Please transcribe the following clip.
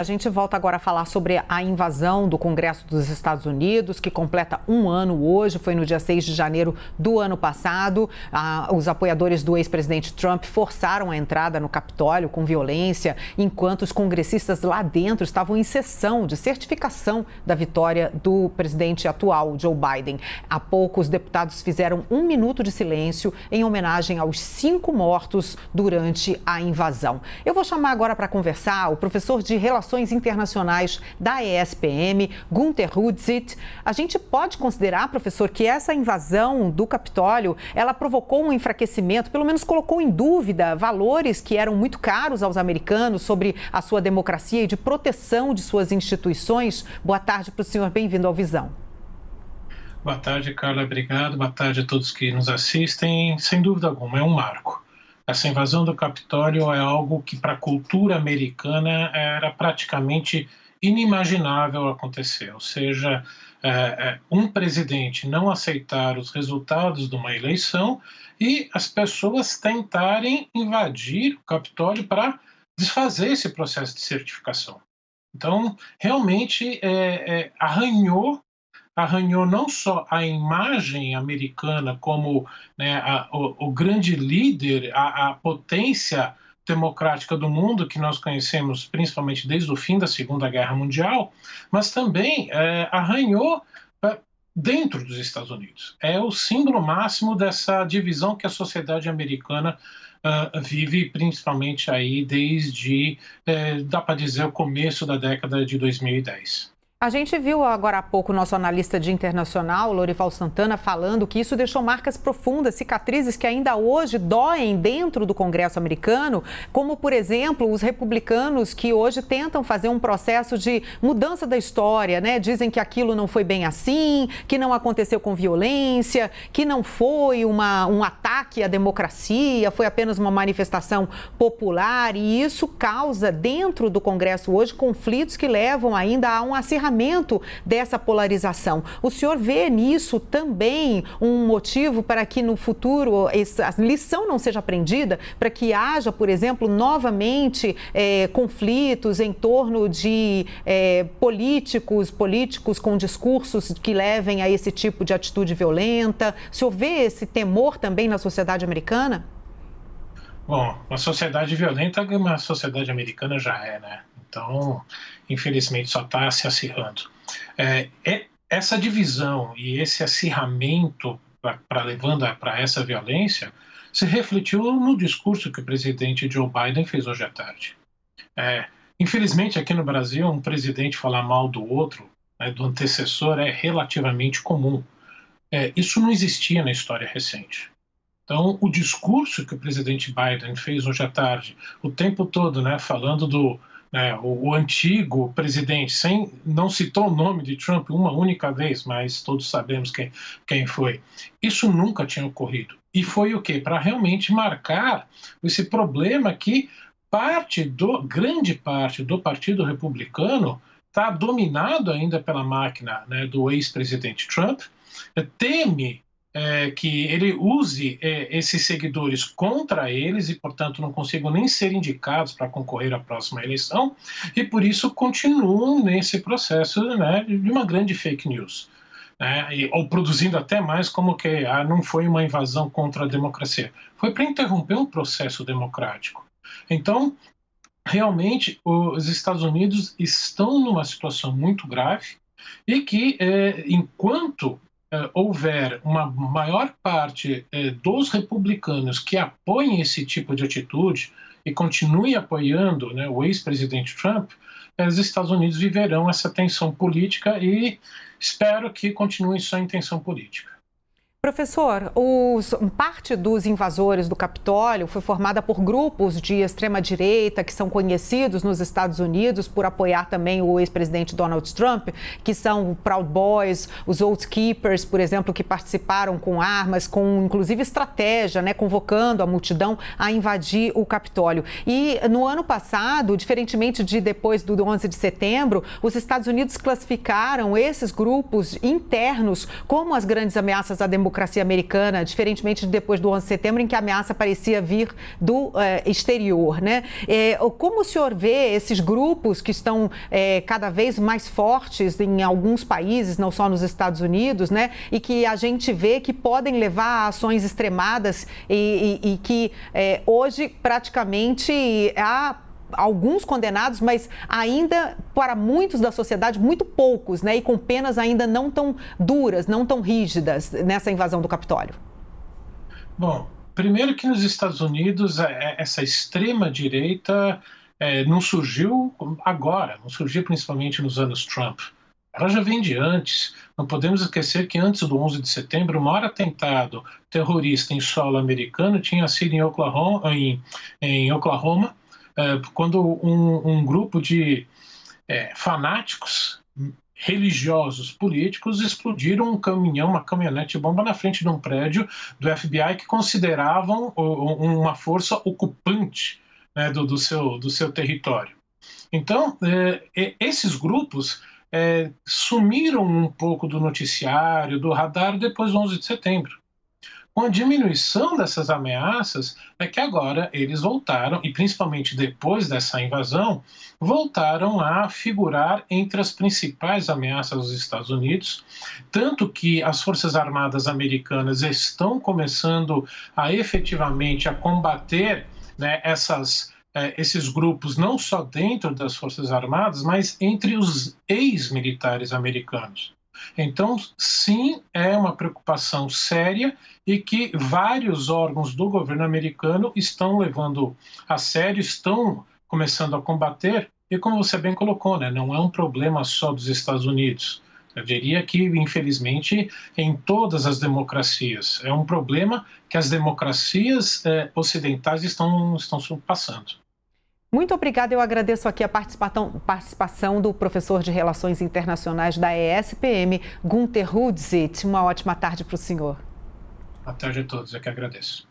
A gente volta agora a falar sobre a invasão do Congresso dos Estados Unidos, que completa um ano hoje, foi no dia 6 de janeiro do ano passado. Os apoiadores do ex-presidente Trump forçaram a entrada no Capitólio com violência, enquanto os congressistas lá dentro estavam em sessão de certificação da vitória do presidente atual, Joe Biden. Há pouco, os deputados fizeram 1 minuto de silêncio em homenagem aos 5 mortos durante a invasão. Eu vou chamar agora para conversar o professor de Relações Internacionais da ESPM, Gunther Hudzit. A gente pode considerar, professor, que essa invasão do Capitólio, ela provocou um enfraquecimento, pelo menos colocou em dúvida valores que eram muito caros aos americanos sobre a sua democracia e de proteção de suas instituições? Boa tarde para o senhor, bem-vindo ao Visão. Boa tarde, Carla, obrigado. Boa tarde a todos que nos assistem. Sem dúvida alguma, é um marco. Essa invasão do Capitólio é algo que, para a cultura americana, era praticamente inimaginável acontecer. Ou seja, um presidente não aceitar os resultados de uma eleição e as pessoas tentarem invadir o Capitólio para desfazer esse processo de certificação. Então, realmente, arranhou não só a imagem americana como, né, o grande líder, a potência democrática do mundo que nós conhecemos principalmente desde o fim da Segunda Guerra Mundial, mas também arranhou dentro dos Estados Unidos. É o símbolo máximo dessa divisão que a sociedade americana vive, principalmente aí desde, dá para dizer, o começo da década de 2010. A gente viu agora há pouco o nosso analista de internacional, Lorival Santana, falando que isso deixou marcas profundas, cicatrizes que ainda hoje doem dentro do Congresso americano, como, por exemplo, os republicanos que hoje tentam fazer um processo de mudança da história, né? Dizem que aquilo não foi bem assim, que não aconteceu com violência, que não foi um ataque à democracia, foi apenas uma manifestação popular, e isso causa dentro do Congresso hoje conflitos que levam ainda a um acirramento dessa polarização. O senhor vê nisso também um motivo para que no futuro a lição não seja aprendida, para que haja, por exemplo, novamente conflitos em torno de políticos com discursos que levem a esse tipo de atitude violenta? O senhor vê esse temor também na sociedade americana? Bom, uma sociedade violenta, uma sociedade americana já é, né? Então, infelizmente, só está se acirrando. Essa divisão e esse acirramento levando para essa violência se refletiu no discurso que o presidente Joe Biden fez hoje à tarde. Infelizmente, aqui no Brasil, um presidente falar mal do outro, né, do antecessor, é relativamente comum. Isso não existia na história recente. Então, o discurso que o presidente Biden fez hoje à tarde, o tempo todo, né, falando o antigo presidente, não citou o nome de Trump uma única vez, mas todos sabemos quem foi. Isso nunca tinha ocorrido. E foi o quê? Para realmente marcar esse problema que grande parte do Partido Republicano está dominado ainda pela máquina, né, do ex-presidente Trump, teme que ele use esses seguidores contra eles e, portanto, não consigam nem ser indicados para concorrer à próxima eleição, e por isso continuam nesse processo, né, de uma grande fake news, né, ou produzindo até mais como que não foi uma invasão contra a democracia, foi para interromper um processo democrático. Então, realmente, os Estados Unidos estão numa situação muito grave e que, enquanto houver uma maior parte dos republicanos que apoiem esse tipo de atitude e continuem apoiando, né, o ex-presidente Trump, os Estados Unidos viverão essa tensão política e espero que continue só em tensão política. Professor, parte dos invasores do Capitólio foi formada por grupos de extrema-direita que são conhecidos nos Estados Unidos por apoiar também o ex-presidente Donald Trump, que são o Proud Boys, os Oath Keepers, por exemplo, que participaram com armas, com inclusive estratégia, né, convocando a multidão a invadir o Capitólio. E no ano passado, diferentemente de depois do 11 de setembro, os Estados Unidos classificaram esses grupos internos como as grandes ameaças à democracia democracia americana, diferentemente de depois do 11 de setembro, em que a ameaça parecia vir do exterior, né? Como o senhor vê esses grupos que estão cada vez mais fortes em alguns países, não só nos Estados Unidos, né? E que a gente vê que podem levar a ações extremadas e que hoje praticamente há alguns condenados, mas ainda para muitos da sociedade, muito poucos, né? E com penas ainda não tão duras, não tão rígidas nessa invasão do Capitólio. Bom, primeiro que nos Estados Unidos essa extrema-direita não surgiu agora, não surgiu principalmente nos anos Trump. Ela já vem de antes. Não podemos esquecer que antes do 11 de setembro, o maior atentado terrorista em solo americano tinha sido em Oklahoma, quando um grupo de fanáticos religiosos políticos explodiram um caminhão, uma caminhonete bomba na frente de um prédio do FBI que consideravam uma força ocupante, né, do seu território. Então, esses grupos sumiram um pouco do noticiário, do radar depois do 11 de setembro. Com a diminuição dessas ameaças, é que agora eles voltaram, e principalmente depois dessa invasão, voltaram a figurar entre as principais ameaças aos Estados Unidos, tanto que as Forças Armadas americanas estão começando a efetivamente a combater, né, esses grupos não só dentro das Forças Armadas, mas entre os ex-militares americanos. Então, sim, é uma preocupação séria e que vários órgãos do governo americano estão levando a sério, estão começando a combater, e como você bem colocou, né, não é um problema só dos Estados Unidos. Eu diria que, infelizmente, em todas as democracias. É um problema que as democracias ocidentais estão passando. Muito obrigada. Eu agradeço aqui a participação do professor de Relações Internacionais da ESPM, Günter Hudzit. Uma ótima tarde para o senhor. Boa tarde a todos. Eu que agradeço.